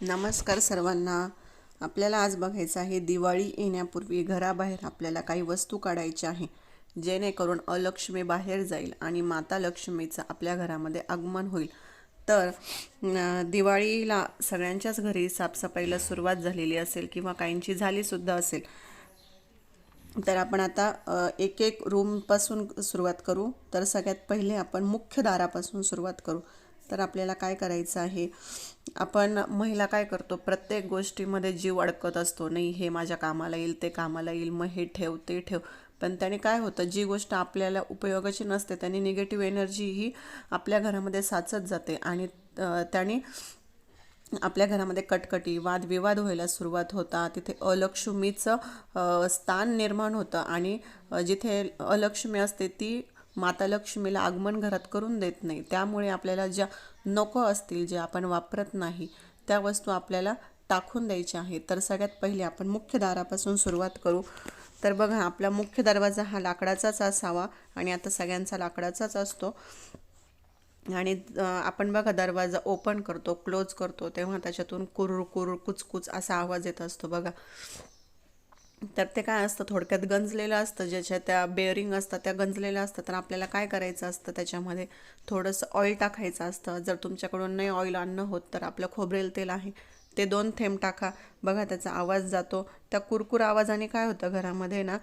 नमस्कार सर्वांना. आपल्याला आज बघायचं आहे दिवाळी येण्यापूर्वी घराबाहेर आपल्याला काही वस्तू काढायच्या आहे, जेणेकरून अलक्ष्मी बाहेर जाईल आणि माता लक्ष्मीचं आपल्या घरामध्ये आगमन होईल. तर दिवाळीला सगळ्यांच्याच घरी साफसफाईला सुरुवात झालेली असेल किंवा काहींची झालीसुद्धा असेल. तर आपण आता एक एक रूमपासून सुरुवात करू. तर सगळ्यात पहिले आपण मुख्य दारापासून सुरुवात करू. तर आपल्याला काय करायचं आहे, आपण महिला काय करतो, प्रत्येक गोष्टीमध्ये जीव अडकत असतो. नाही, हे माझ्या कामाला येईल, ते कामाला येईल, मग हे ठेव ते ठेव. पण त्याने काय होतं, जी गोष्ट आपल्याला उपयोगाची नसते त्याने निगेटिव्ह एनर्जी ही आपल्या घरामध्ये साचत जाते आणि त्याने आपल्या घरामध्ये कटकटी वादविवाद व्हायला सुरुवात होतात. तिथे अलक्ष्मीचं स्थान निर्माण होतं आणि जिथे अलक्ष्मी असते ती माता लक्ष्मीला आगमन घरात करून देत नाही. त्यामुळे आपल्याला ज्या नको असतील, जे आपण वापरत नाही, त्या वस्तू आपल्याला टाकून द्यायच्या आहेत. तर सगळ्यात पहिले आपण मुख्य दारापासून सुरुवात करू. तर बघा, आपला मुख्य दरवाजा हा लाकडाचाच असावा आणि आता सगळ्यांचा लाकडाचाच असतो. आणि आपण बघा, दरवाजा ओपन करतो, क्लोज करतो, तेव्हा त्याच्यातून कुरूर कुरूर कुचकुच असा आवाज येत असतो बघा. तर ते काय असतं, थोडक्यात गंजलेलं असतं, ज्याच्या त्या बेअरिंग असतात त्या गंजलेल्या असतात. तर आपल्याला काय करायचं असतं, त्याच्यामध्ये थोडंसं ऑइल टाकायचं असतं. जर तुमच्याकडून नाही ऑइल आणणं होत तर आपलं खोबरेल तेल आहे, ते 2 थेंब टाका. बघा, त्याचा आवाज जातो. त्या कुरकुर आवाजाने काय होतं, घरामध्ये ना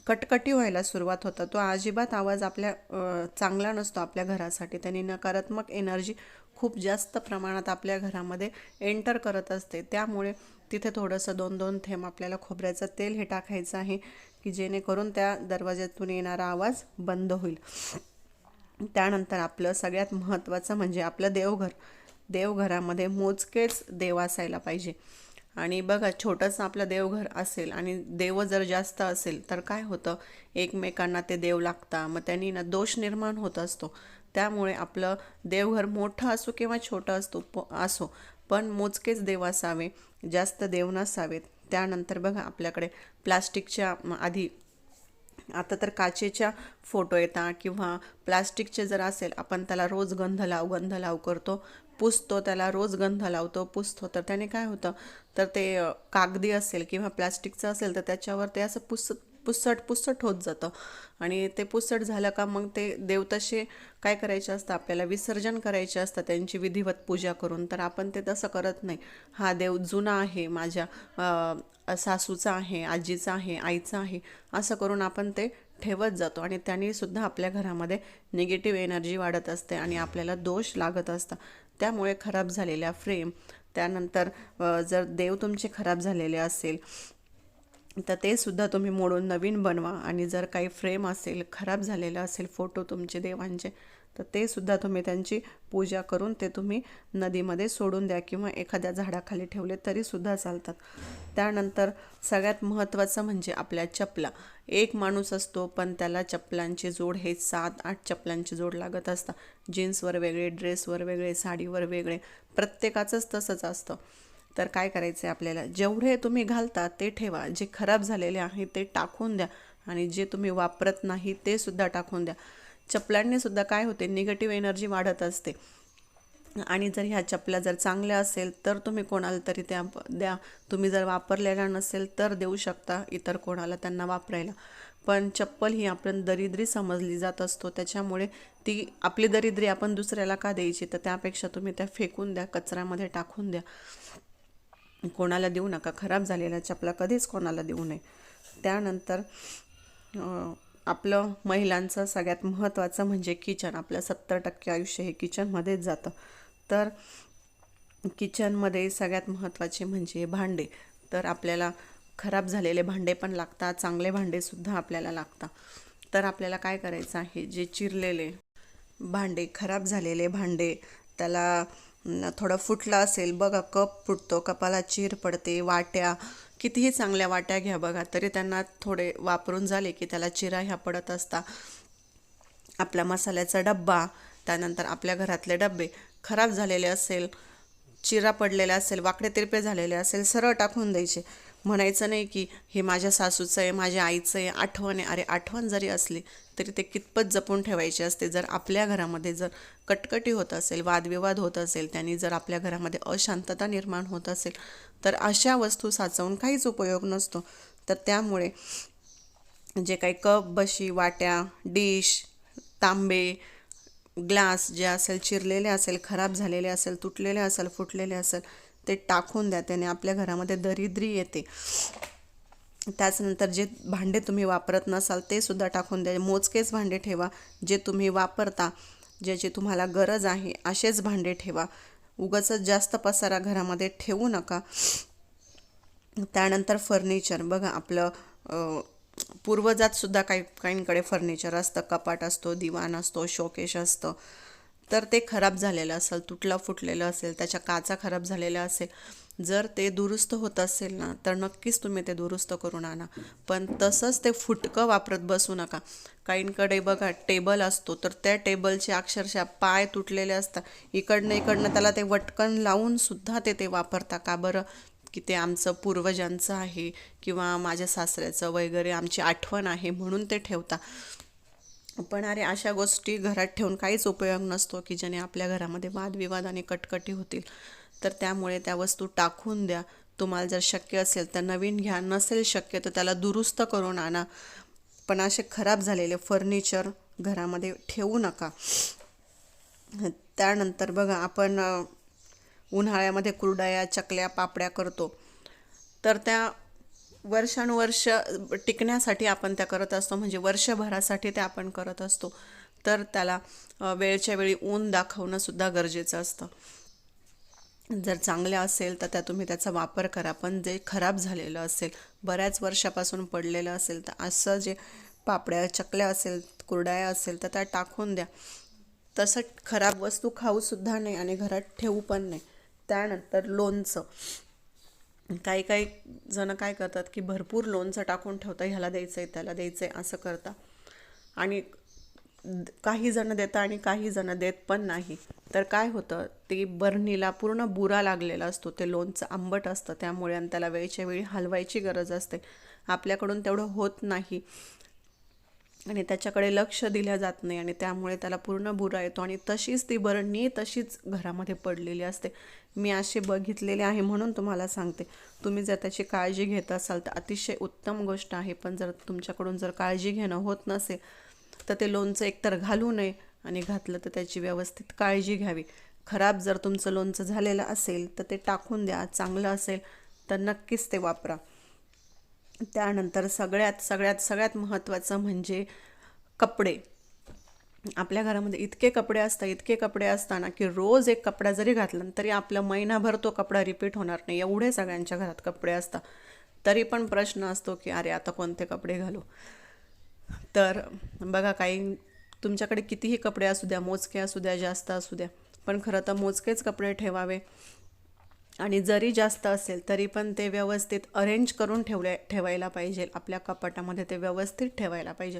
कटकटी व्हायला सुरुवात होतं. तो अजिबात आवाज आपल्या चांगला नसतो आपल्या घरासाठी. त्यांनी नकारात्मक एनर्जी खूप जास्त प्रमाणात आपल्या घरामध्ये एंटर करत असते. त्यामुळे तिथे थोडंसं 2-2 थेंब आपल्याला खोबऱ्याचं तेल हे टाकायचं आहे, की जेणेकरून त्या दरवाज्यातून येणारा आवाज बंद होईल. त्यानंतर आपलं सगळ्यात महत्त्वाचं म्हणजे आपलं देवघर. देवघरामध्ये मोजकेच देव असायला पाहिजे. आणि बघा, छोटंसं आपलं देवघर असेल आणि देव जर जास्त असेल तर काय होतं, एकमेकांना ते देव लागतात, मग त्यांनी ना दोष निर्माण होत असतो. त्यामुळे आपलं देवघर मोठं असो किंवा छोटं असो, पण मोजकेच देव असावे, जास्त देव नसावेत. त्यानंतर बघा, आपल्याकडे प्लास्टिकच्या आधी, आता तर काचेच्या फोटो येतात किंवा प्लास्टिकचे जर असेल, आपण त्याला रोज गंध लाव करतो, पुसतो, त्याला रोज गंध लावतो, पुसतो. तर त्याने काय होतं, तर ते कागदी असेल किंवा प्लास्टिकचं असेल तर त्याच्यावर ते असं पुसट पुसट होत जातं. आणि ते पुसट झालं का मग ते देव तसे काय करायचे असतं, आपल्याला विसर्जन करायचे असतं त्यांची विधिवत पूजा करून. तर आपण ते तसं करत नाही. हा देव जुना आहे, माझ्या सासूचा आहे, आजीचा आहे, आईचा आहे, असं करून आपण ते ठेवत जातो. आणि त्यांनी सुद्धा आपल्या घरामध्ये निगेटिव्ह एनर्जी वाढत असते आणि आपल्याला दोष लागत असतात. त्यामुळे खराब झालेल्या फ्रेम, त्यानंतर जर देव तुमचे खराब झालेले असेल तर ते सुद्धा तुम्ही मोडून नवीन बनवा. आणि जर काही फ्रेम असेल, खराब झालेलं असेल फोटो तुमचे देवांचे, तर ते सुद्धा तुम्ही त्यांची पूजा करून ते तुम्ही नदीमध्ये सोडून द्या किंवा एखाद्या झाडाखाली ठेवले तरी सुद्धा चालतात. त्यानंतर सगळ्यात महत्त्वाचं म्हणजे आपल्या चपला. एक माणूस असतो पण त्याला चपलांची जोड हे 7-8 चपलांची जोड लागत असतात. जीन्सवर वेगळे, ड्रेसवर वेगळे, साडीवर वेगळे, प्रत्येकाचंच तसंच असतं. तर काय करायचं आहे आपल्याला, जेवढे तुम्ही घालता ते ठेवा, जे खराब झालेले आहे ते टाकून द्या आणि जे तुम्ही वापरत नाही ते सुद्धा टाकून द्या. चपलांनी सुद्धा काय होते, निगेटिव्ह एनर्जी वाढत असते. आणि जर ह्या चपला जर चांगल्या असेल तर तुम्ही कोणाला तरी त्या द्या. तुम्ही जर वापरलेला नसेल तर देऊ शकता इतर कोणाला त्यांना वापरायला. पण चप्पल ही आपण दरिद्री समजली जात असतो, त्याच्यामुळे ती आपली दरिद्री आपण दुसऱ्याला का द्यायची, तर त्यापेक्षा तुम्ही त्या फेकून द्या, कचऱ्यामध्ये टाकून द्या. कोणाला देऊ नका. खराब झालेल्या चपला कधीच कोणाला देऊ नये. त्यानंतर आपलं महिलांचं सगळ्यात महत्त्वाचं म्हणजे किचन. आपलं 70% आयुष्य हे किचनमध्येच जातं. तर किचनमध्ये सगळ्यात महत्त्वाचे म्हणजे भांडे. तर आपल्याला खराब झालेले भांडे पण लागतात, चांगले भांडेसुद्धा आपल्याला लागतात. तर आपल्याला काय करायचं आहे, जे चिरलेले भांडे, खराब झालेले भांडे, त्याला थोडं फुटलं असेल बघा, कप फुटतो, कपाला चीर पडते, वाट्या, कितीही चांगल्या वाट्या घ्या बघा, तरी त्यांना थोडे वापरून झाले की त्याला चिरा ह्या पडत असतात. आपला मसाल्याचा डब्बा, त्यानंतर आपल्या घरातले डबे खराब झालेले असेल, चिरा पडलेला असेल, वाकडे तिरपे झालेले असेल, सरळ टाकून द्यायचे. म्हणायचं नाही की हे माझ्या सासूचं आहे, माझ्या आईचं आहे, आठवण आहे. अरे आठवण जरी असली तरी ते कितपत जपून ठेवायचे असते. जर आपल्या घरामध्ये जर कटकटी होत असेल, वादविवाद होत असेल, त्यांनी जर आपल्या घरामध्ये अशांतता निर्माण होत असेल, तर अशा वस्तू साचवून काहीच उपयोग नसतो. तर त्यामुळे जे काही कप, बशी, वाट्या, डिश, तांबे, ग्लास जे असेल, चिरलेले असेल, खराब झालेले असेल, तुटलेले असेल, फुटलेले असेल, ते टाकून द्या. त्याने आपल्या घरामध्ये दरिद्री येते. त्याचनंतर जे भांडे तुम्ही वापरत नसाल ते सुद्धा टाकून द्या. मोजकेच भांडे ठेवा. जे तुम्ही वापरता, ज्याची तुम्हाला गरज आहे असेच भांडे ठेवा. उगाचच जास्त पसारा घरामध्ये ठेवू नका. त्यानंतर फर्निचर बघा, आपलं पूर्वजात सुद्धा काहींकडे फर्निचर असतं, कपाट असतो, दिवाण असतो, शोकेश असतं. तर ते खराब झालेलं असेल, तुटलं फुटलेलं असेल, त्याच्या काचा खराब झालेल्या असेल, जर ते दुरुस्त होत असेल ना, तर नक्कीच तुम्ही ते दुरुस्त करून आणा. पण तसंच ते फुटकं वापरत बसू नका. काहींकडे बघा टेबल असतो, तर त्या टेबलचे अक्षरशः पाय तुटलेले असतात. इकडनं त्याला ते वटकन लावून सुद्धा ते वापरता. का बरं? की ते आमचं पूर्वजांचं आहे किंवा माझ्या सासऱ्याचं वगैरे आमची आठवण आहे म्हणून ते ठेवता. पण अरे अशा गोष्टी घरात ठेवून काहीच उपयोग नसतो की ज्याने आपल्या घरामध्ये वादविवाद आणि कटकटी होतील. तर त्यामुळे त्या वस्तू टाकून द्या. तुम्हाला जर शक्य असेल तर नवीन घ्या, नसेल शक्य तर त्याला दुरुस्त करून आणा. पण असे खराब झालेले फर्निचर घरामध्ये ठेवू नका. त्यानंतर बघा, आपण उन्हाळ्यामध्ये कुरडया, चकल्या, पापड्या करतो. तर त्या वर्षानुवर्ष टिकण्यासाठी आपण त्या करत असतो, म्हणजे वर्षभरासाठी त्या आपण करत असतो. तर त्याला वेळच्या वेळी ऊन दाखवणं सुद्धा गरजेचं असतं. जर चांगल्या असेल तर तुम्ही त्याचा वापर करा. पण जे खराब झालेलं असेल, बऱ्याच वर्षापासून पडलेलं असेल, तर असं जे पापड्या, चकल्या असेल, कुरडया असेल, तर त्या टाकून द्या. तसं खराब वस्तू खाऊ सुद्धा नाही आणि घरात ठेवू पण नाही. त्यानंतर लोणचं. काही काही जण काय करतात की भरपूर लोणचं टाकून ठेवतं, ह्याला द्यायचं आहे, त्याला द्यायचं आहे, असं करता. आणि काही जण देतात आणि काही जण देत पण नाही. तर काय होतं, ते बरणीला पूर्ण बुरा लागलेला असतो. ते लोणचं आंबट असतं त्यामुळे, आणि त्याला वेळच्या वेळी हलवायची गरज असते. आपल्याकडून तेवढं होत नाही आणि त्याच्याकडे लक्ष दिलं जात नाही, आणि त्यामुळे त्याला पूर्ण बुरा येतो आणि तशीच ती बरणी तशीच घरामध्ये पडलेली असते. मी असे बघितलेले आहे म्हणून तुम्हाला सांगते. तुम्ही जर त्याची काळजी घेत असाल तर अतिशय उत्तम गोष्ट आहे. पण जर तुमच्याकडून जर काळजी घेणं होत नसेल तर ते लोणचं एकतर घालू नये, आणि घातलं तर त्याची व्यवस्थित काळजी घ्यावी. खराब जर तुमचं लोणचं झालेलं असेल तर ते टाकून द्या. चांगलं असेल तर नक्कीच ते वापरा. त्यानंतर सगळ्यात महत्त्वाचं म्हणजे कपडे. आपल्या घरामध्ये इतके कपडे असताना की रोज एक कपडा जरी घातला तरी आपला महिनाभर तो कपडा रिपीट होणार नाही, एवढे सगळ्यांच्या घरात कपडे असतात. तरी पण प्रश्न असतो की अरे आता कोणते कपडे घालू. तर बघा, काही तुमच्याकडे कितीही कपडे असू द्या, मोजके असू द्या, जास्त असू द्या, पण खरं तर मोजकेच कपडे ठेवावे. आणि जरी जास्त असेल तरी पण ते व्यवस्थित अरेंज करून ठेवायला पाहिजे. आपल्या कपाटामध्ये ते व्यवस्थित ठेवायला पाहिजे.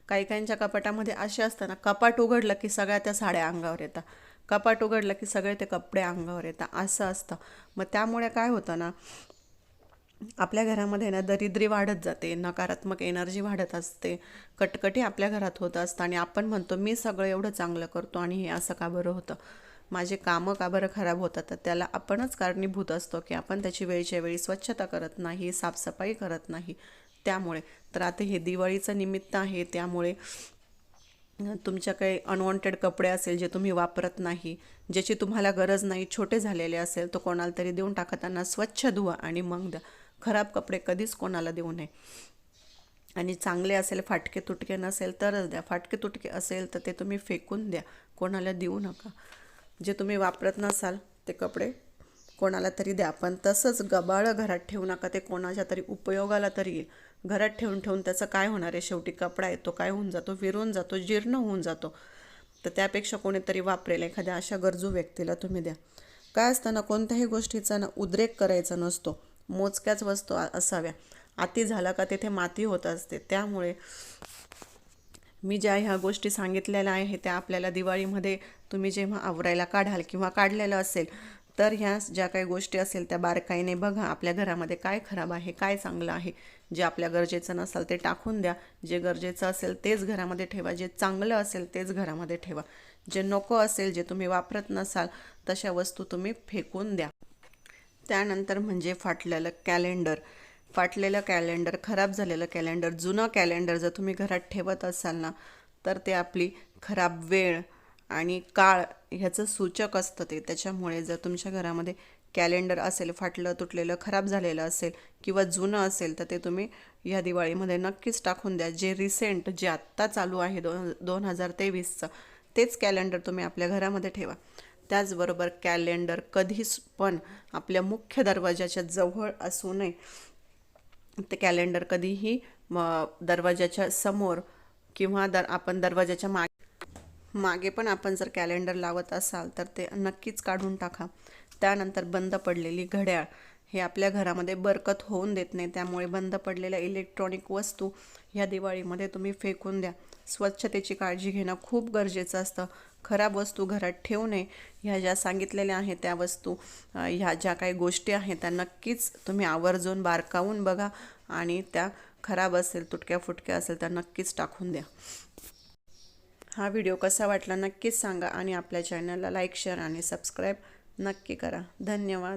काहींच्या कपाटामध्ये असे असतं ना, कपाट उघडलं की सगळ्या त्या साड्या अंगावर येतात, कपाट उघडलं की सगळे ते कपडे अंगावर येतात, असं असतं. मग त्यामुळे काय होतं ना, आपल्या घरामध्ये ना दरिद्री वाढत जाते, नकारात्मक एनर्जी वाढत असते, कटकटी आपल्या घरात होत असतं. आणि आपण म्हणतो मी सगळं एवढं चांगलं करतो आणि हे असं का बरं होतं, माझे कामं का बरं खराब होतात. तर त्याला आपणच कारणीभूत असतो की आपण त्याची वेळच्या वेळी स्वच्छता करत नाही, साफसफाई करत नाही. त्यामुळे तर आता हे दिवाळीचं निमित्त आहे, त्यामुळे तुमच्या काही अनवॉन्टेड कपडे असेल जे तुम्ही वापरत नाही, ज्याची तुम्हाला गरज नाही, छोटे झालेले असेल तर कोणाला तरी देऊन टाका. त्यांना स्वच्छ धुवा आणि मग द्या. खराब कपडे कधीच कोणाला देऊ नये. आणि चांगले असेल, फाटके तुटके नसेल तरच द्या. फाटके तुटके असेल तर ते तुम्ही फेकून द्या, कोणाला देऊ नका. जे तुम्ही वापरत नसाल ते कपडे कोणाला तरी द्या. पण तसंच गबाळं घरात ठेवू नका, ते कोणाच्या तरी उपयोगाला तरी येईल. घरात ठेवून त्याचं काय होणार आहे, शेवटी कपडा आहे तो काय होऊन जातो, विरून जातो, जीर्ण होऊन जातो. तर त्यापेक्षा कोणीतरी वापरेल, एखाद्या अशा गरजू व्यक्तीला तुम्ही द्या. काय असतं ना, कोणत्याही गोष्टीचा ना उद्रेक करायचा नसतो, मोजक्याच वस्तू असाव्या. अति झाला का तिथे माती होत असते. त्यामुळे मी ज्या ह्या गोष्टी सांगितलेल्या आहे त्या आपल्याला दिवाळीमध्ये तुम्ही जेव्हा आवरायला काढाल किंवा काढलेलं असेल तर ह्या ज्या काही गोष्टी असेल त्या बारकाईने बघा. आपल्या घरामध्ये काय खराब आहे, काय चांगलं आहे. जे आपल्या गरजेचं नसेल ते टाकून द्या. जे गरजेचं असेल तेच घरामध्ये ठेवा. जे चांगलं असेल तेच घरामध्ये ठेवा. जे नको असेल, जे तुम्ही वापरत नसाल तशा वस्तू तुम्ही फेकून द्या. त्यानंतर म्हणजे फाटलेलं कॅलेंडर. फाटलेलं कॅलेंडर, खराब झालेलं कॅलेंडर, जुनं कॅलेंडर जर तुम्ही घरात ठेवत असाल ना, तर ते आपली खराब वेळ आणि काळ ह्याचं सूचक असतं ते. त्याच्यामुळे जर तुमच्या घरामध्ये कॅलेंडर असेल, फाटलं तुटलेलं खराब झालेलं असेल किंवा जुनं असेल, तर ते तुम्ही ह्या दिवाळीमध्ये नक्कीच टाकून द्या. जे रिसेंट, जे आत्ता चालू आहे 2023चं, तेच कॅलेंडर तुम्ही आपल्या घरामध्ये ठेवा. त्याचबरोबर कॅलेंडर कधीच पण आपल्या मुख्य दरवाजाच्या जवळ असू नये. ते कॅलेंडर कधीही दरवाजाच्या समोर किंवा आपण दरवाजाच्या मागे पण आपण जर कॅलेंडर लावत असाल तर ते नक्कीच काढून टाका. त्यानंतर बंद पडलेली घड्याळ, हे आपल्या घरामध्ये बरकत होऊन देत नाही. त्यामुळे बंद पडलेल्या इलेक्ट्रॉनिक वस्तू ह्या दिवाळीमध्ये तुम्ही फेकून द्या. स्वच्छतेची काळजी घेणं खूप गरजेचं असतं. खराब वस्तू घरात ठेवू नये. ह्या ज्या सांगितलेल्या आहेत त्या वस्तू, ह्या ज्या काही गोष्टी आहेत त्या नक्कीच तुम्ही आवर्जून बारकावून बघा आणि त्या खराब असेल, तुटक्या फुटक्या असेल तर नक्कीच टाकून द्या. हा व्हिडिओ कसा वाटला नक्कीच सांगा आणि आपल्या चॅनलला लाईक, शेअर आणि सबस्क्राईब नक्की करा. धन्यवाद.